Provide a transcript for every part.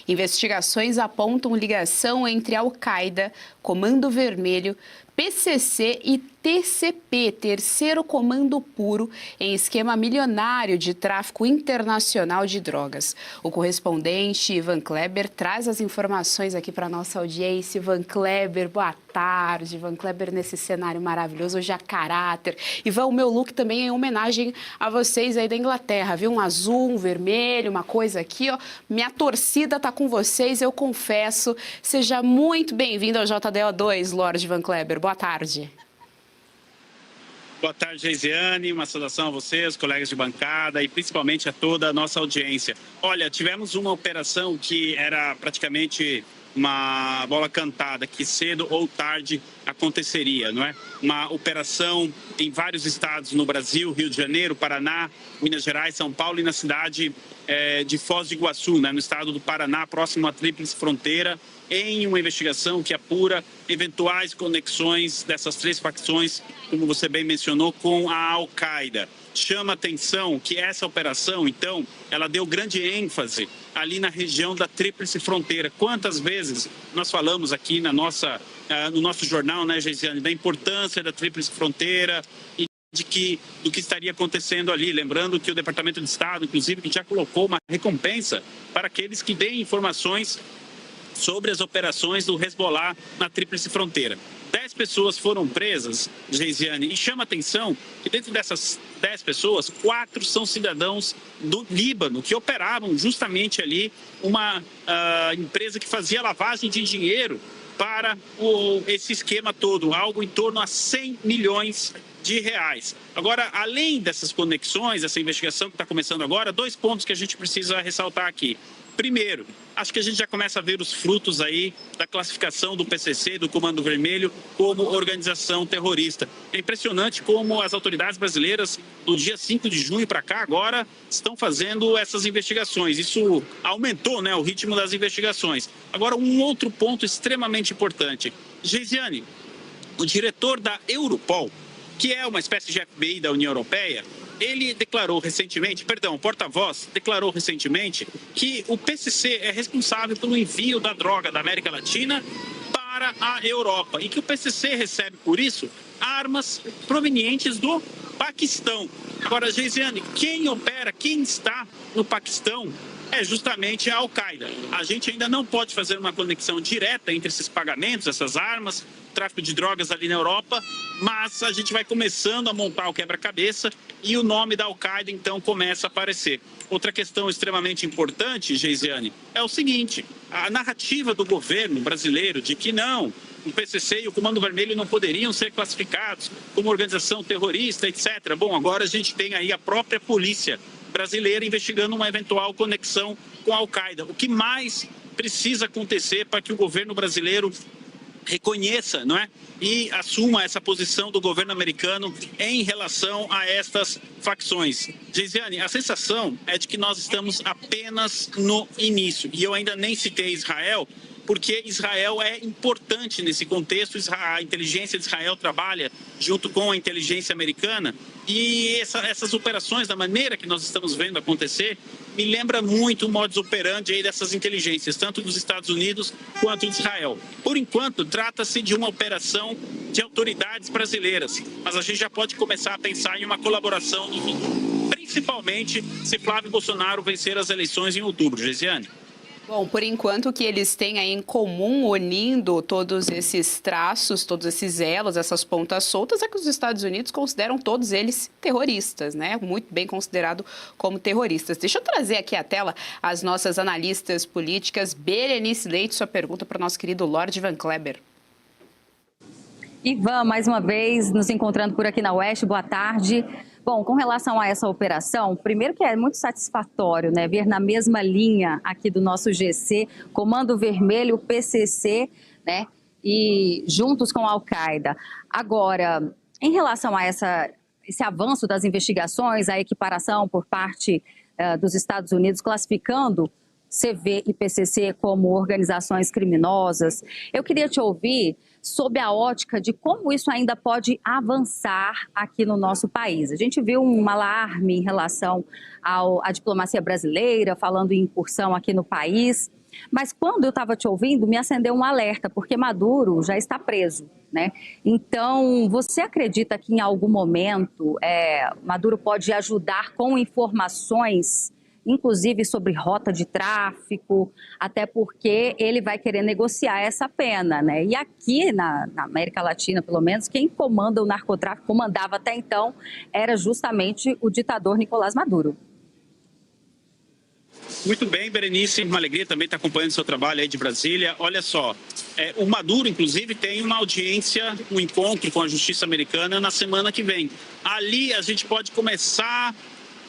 Investigações apontam ligação entre Al-Qaeda, Comando Vermelho, PCC e TCP, Terceiro Comando Puro, em esquema milionário de tráfico internacional de drogas. O correspondente Ivan Kleber traz as informações aqui para a nossa audiência. Ivan Kleber, boa tarde. Ivan Kleber nesse cenário maravilhoso, hoje a caráter. Ivan, o meu look também é em homenagem a vocês aí da Inglaterra, viu? Um azul, um vermelho, uma coisa aqui, ó. Minha torcida tá com vocês, eu confesso. Seja muito bem-vindo ao JDO2, Lorde Ivan Kleber. Boa tarde. Boa tarde, Geisiane. Uma saudação a vocês, colegas de bancada e principalmente a toda a nossa audiência. Olha, tivemos uma operação que era praticamente uma bola cantada, que cedo ou tarde aconteceria, não é? Uma operação em vários estados no Brasil, Rio de Janeiro, Paraná, Minas Gerais, São Paulo e na cidade de Foz do Iguaçu, né, no estado do Paraná, próximo à Tríplice Fronteira, em uma investigação que apura eventuais conexões dessas três facções, como você bem mencionou, com a Al-Qaeda. Chama atenção que essa operação, então, ela deu grande ênfase ali na região da Tríplice Fronteira. Quantas vezes nós falamos aqui no nosso jornal, né, Geisiane, da importância da Tríplice Fronteira e do que estaria acontecendo ali. Lembrando que o Departamento de Estado, inclusive, que já colocou uma recompensa para aqueles que deem informações sobre as operações do Hezbollah na Tríplice Fronteira. 10 pessoas foram presas, Geisiane, e chama atenção que dentro dessas 10 pessoas, 4 são cidadãos do Líbano, que operavam justamente ali uma empresa que fazia lavagem de dinheiro para esse esquema todo, algo em torno a 100 milhões de reais. Agora, além dessas conexões, essa investigação que está começando agora, 2 pontos que a gente precisa ressaltar aqui. Primeiro, acho que a gente já começa a ver os frutos aí da classificação do PCC, do Comando Vermelho, como organização terrorista. É impressionante como as autoridades brasileiras, do dia 5 de junho para cá, agora estão fazendo essas investigações. Isso aumentou, né, o ritmo das investigações. Agora, um outro ponto extremamente importante. Geisiane, o diretor da Europol, que é uma espécie de FBI da União Europeia, ele declarou recentemente, o porta-voz declarou recentemente que o PCC é responsável pelo envio da droga da América Latina para a Europa e que o PCC recebe, por isso, armas provenientes do Paquistão. Agora, Geisiane, quem opera, quem está no Paquistão é justamente a Al-Qaeda. A gente ainda não pode fazer uma conexão direta entre esses pagamentos, essas armas, tráfico de drogas ali na Europa, mas a gente vai começando a montar o quebra-cabeça e o nome da Al-Qaeda, então, começa a aparecer. Outra questão extremamente importante, Geisiane, é o seguinte: a narrativa do governo brasileiro de que não, o PCC e o Comando Vermelho não poderiam ser classificados como organização terrorista, etc. Bom, agora a gente tem aí a própria polícia brasileira investigando uma eventual conexão com a Al-Qaeda. O que mais precisa acontecer para que o governo brasileiro reconheça, não é, e assuma essa posição do governo americano em relação a estas facções? Geisiane, a sensação é de que nós estamos apenas no início. E eu ainda nem citei Israel, porque Israel é importante nesse contexto. A inteligência de Israel trabalha junto com a inteligência americana e essas operações, da maneira que nós estamos vendo acontecer, me lembra muito o modus operandi aí dessas inteligências, tanto dos Estados Unidos quanto de Israel. Por enquanto, trata-se de uma operação de autoridades brasileiras, mas a gente já pode começar a pensar em uma colaboração no futuro, principalmente se Flávio Bolsonaro vencer as eleições em outubro. Geisiane. Bom, por enquanto o que eles têm aí em comum, unindo todos esses traços, todos esses elos, essas pontas soltas, é que os Estados Unidos consideram todos eles terroristas, né? Muito bem considerado como terroristas. Deixa eu trazer aqui à tela as nossas analistas políticas. Berenice Leite, sua pergunta para o nosso querido Lorde Ivan Kleber. Ivan, mais uma vez, nos encontrando por aqui na Oeste, boa tarde. Bom, com relação a essa operação, primeiro que é muito satisfatório, né, ver na mesma linha aqui do nosso GC, Comando Vermelho, PCC, né, e juntos com a Al-Qaeda. Agora, em relação a esse avanço das investigações, a equiparação por parte dos Estados Unidos, classificando CV e PCC como organizações criminosas, eu queria te ouvir sob a ótica de como isso ainda pode avançar aqui no nosso país. A gente viu um alarme em relação à diplomacia brasileira, falando em incursão aqui no país, Mas quando eu estava te ouvindo, me acendeu um alerta, porque Maduro já está preso, né? Então, você acredita que em algum momento Maduro pode ajudar com informações, inclusive sobre rota de tráfico, até porque ele vai querer negociar essa pena, né? E aqui na América Latina, pelo menos, quem comanda o narcotráfico, comandava até então, era justamente o ditador Nicolás Maduro. Muito bem, Berenice, uma alegria também estar acompanhando o seu trabalho aí de Brasília. Olha só, o Maduro, inclusive, tem uma audiência, um encontro com a Justiça Americana na semana que vem. Ali a gente pode começar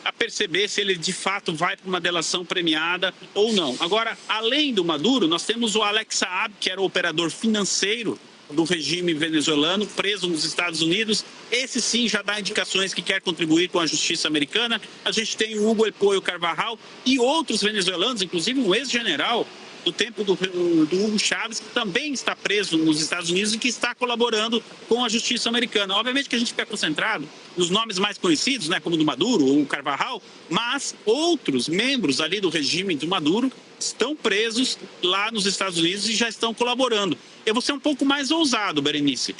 a perceber se ele de fato vai para uma delação premiada ou não. Agora, além do Maduro, nós temos o Alex Saab, que era o operador financeiro do regime venezuelano, preso nos Estados Unidos. Esse sim já dá indicações que quer contribuir com a justiça americana. A gente tem o Hugo El Pollo Carvajal e outros venezuelanos, inclusive um ex-general do tempo do Hugo Chávez, que também está preso nos Estados Unidos e que está colaborando com a justiça americana. Obviamente que a gente fica concentrado nos nomes mais conhecidos, né, como o do Maduro ou o Carvajal, mas outros membros ali do regime do Maduro estão presos lá nos Estados Unidos e já estão colaborando. Eu vou ser um pouco mais ousado, Berenice.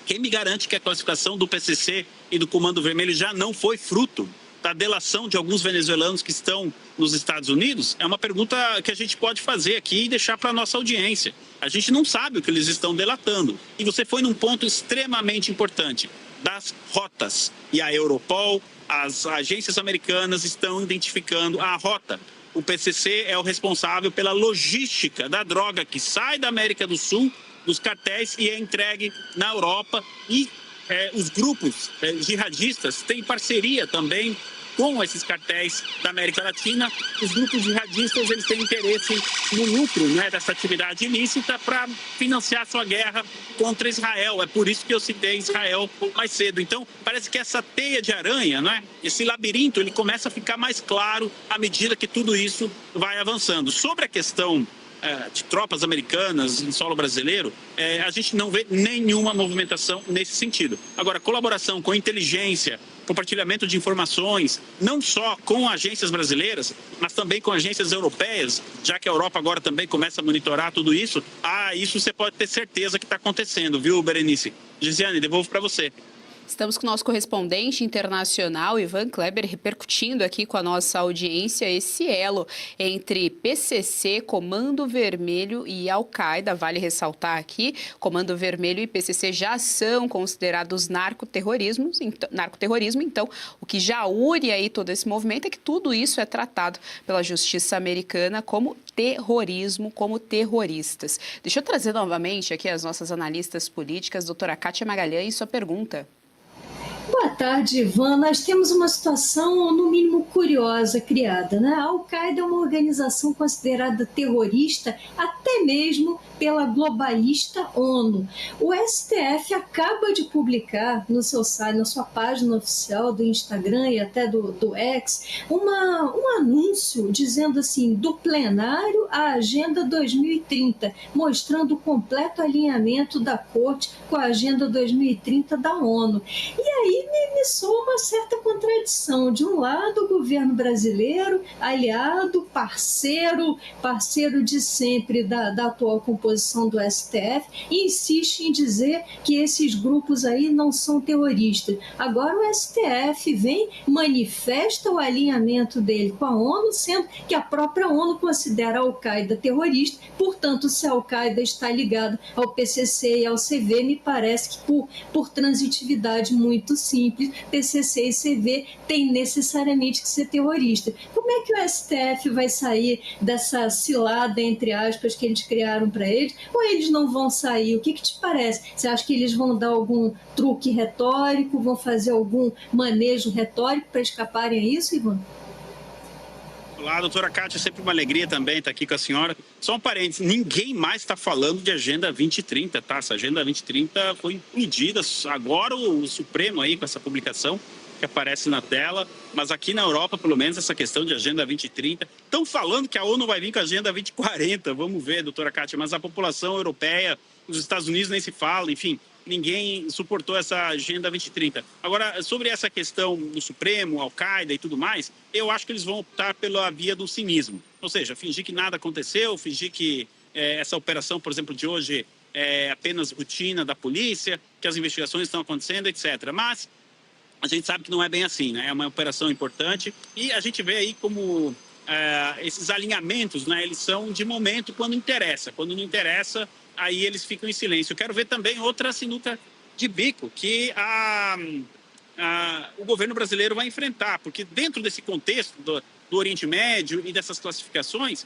Quem me garante que a classificação do PCC e do Comando Vermelho já não foi fruto da delação de alguns venezuelanos que estão nos Estados Unidos? É uma pergunta que a gente pode fazer aqui e deixar para a nossa audiência. A gente não sabe o que eles estão delatando. E você foi num ponto extremamente importante, das rotas. E a Europol, as agências americanas estão identificando a rota. O PCC é o responsável pela logística da droga que sai da América do Sul, dos cartéis, e é entregue na Europa. E os grupos jihadistas têm parceria também com esses cartéis da América Latina. Os grupos jihadistas, eles têm interesse no lucro, né, dessa atividade ilícita para financiar sua guerra contra Israel. É por isso que eu citei Israel mais cedo. Então, parece que essa teia de aranha, né, esse labirinto, ele começa a ficar mais claro à medida que tudo isso vai avançando. Sobre a questão de tropas americanas em solo brasileiro, a gente não vê nenhuma movimentação nesse sentido. Agora, colaboração com inteligência, compartilhamento de informações, não só com agências brasileiras, mas também com agências europeias, já que a Europa agora também começa a monitorar tudo isso, isso você pode ter certeza que está acontecendo, viu, Berenice? Gisiane, devolvo para você. Estamos com o nosso correspondente internacional, Ivan Kleber, repercutindo aqui com a nossa audiência esse elo entre PCC, Comando Vermelho e Al-Qaeda. Vale ressaltar aqui, Comando Vermelho e PCC já são considerados narcoterrorismo, então o que já une aí todo esse movimento é que tudo isso é tratado pela justiça americana como terrorismo, como terroristas. Deixa eu trazer novamente aqui as nossas analistas políticas, doutora Kátia Magalhães, sua pergunta. Boa tarde, Ivan. Nós temos uma situação, no mínimo, curiosa criada, né? A Al-Qaeda é uma organização considerada terrorista até mesmo pela globalista ONU. O STF acaba de publicar no seu site, na sua página oficial do Instagram e até do X, um anúncio dizendo assim, do plenário à Agenda 2030, mostrando o completo alinhamento da Corte com a Agenda 2030 da ONU. E aí me soa uma certa contradição. De um lado, o governo brasileiro, aliado, parceiro de sempre da atual composição do STF, insiste em dizer que esses grupos aí não são terroristas. Agora o STF vem, manifesta o alinhamento dele com a ONU, sendo que a própria ONU considera a Al-Qaeda terrorista, portanto, se a Al-Qaeda está ligada ao PCC e ao CV, me parece que por transitividade muito simples, PCC e CV têm necessariamente que ser terroristas. Como é que o STF vai sair dessa cilada, entre aspas, que eles criaram para eles? Ou eles não vão sair? O que te parece? Você acha que eles vão dar algum truque retórico, vão fazer algum manejo retórico para escaparem a isso, Ivan? Olá, doutora Kátia, sempre uma alegria também estar aqui com a senhora. Só um parênteses, ninguém mais está falando de Agenda 2030, tá? Essa Agenda 2030 foi implodida agora o Supremo aí com essa publicação que aparece na tela, mas aqui na Europa, pelo menos, essa questão de Agenda 2030, estão falando que a ONU vai vir com a Agenda 2040, vamos ver, doutora Kátia, mas a população europeia, os Estados Unidos nem se fala, enfim, ninguém suportou essa Agenda 2030. Agora, sobre essa questão do Supremo, Al-Qaeda e tudo mais, eu acho que eles vão optar pela via do cinismo. Ou seja, fingir que nada aconteceu, fingir que essa operação, por exemplo, de hoje é apenas rotina da polícia, que as investigações estão acontecendo, etc. Mas a gente sabe que não é bem assim, né? É uma operação importante e a gente vê aí como esses alinhamentos, né? Eles são de momento quando interessa. Quando não interessa, aí eles ficam em silêncio. Eu quero ver também outra sinuca de bico que o governo brasileiro vai enfrentar, porque dentro desse contexto do Oriente Médio e dessas classificações,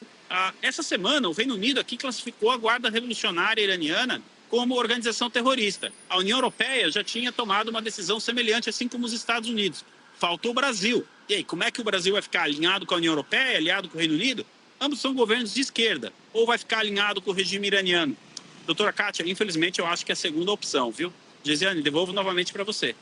essa semana o Reino Unido aqui classificou a Guarda Revolucionária Iraniana como organização terrorista. A União Europeia já tinha tomado uma decisão semelhante, assim como os Estados Unidos. Faltou o Brasil. E aí, como é que o Brasil vai ficar alinhado com a União Europeia, alinhado com o Reino Unido? Ambos são governos de esquerda. Ou vai ficar alinhado com o regime iraniano? Doutora Kátia, infelizmente eu acho que é a segunda opção, viu? Gesiane, devolvo novamente para você.